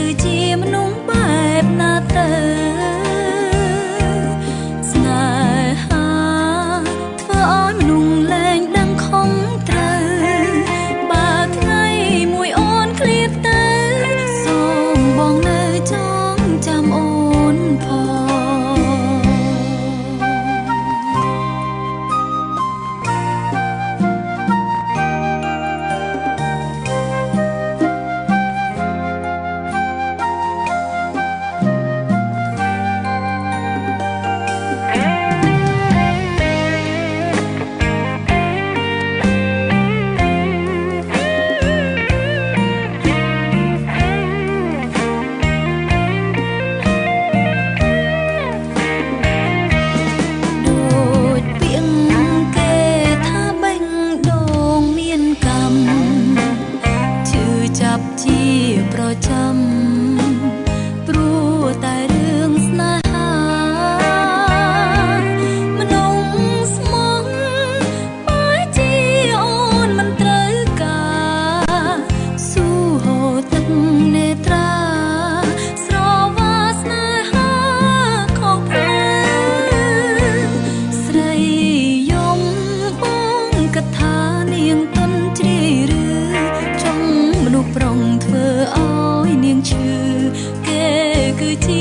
គឺជាមនុស្សបែបណាទៅស្នេហាធ្វើឲ្យមនុស្សលែងដឹងខំត្រូវបើថ្ងៃមួយអូនឃ្លាតទៅសូមបងនៅចងចាំអូនជាប្រចាំព្រោះតែរឿងស្នេហាមនុស្សស្មងបែរជាអូនមិនត្រូវការស៊ូហូរទឹកនេត្រាស្រវាស្នេហាខុសផ្លូវស្រីយំបងកថានាងទុនជ្រាយឬចង់មនុស្សប្រុងធ្វើឲ្យនាងឈឺគេគឺជា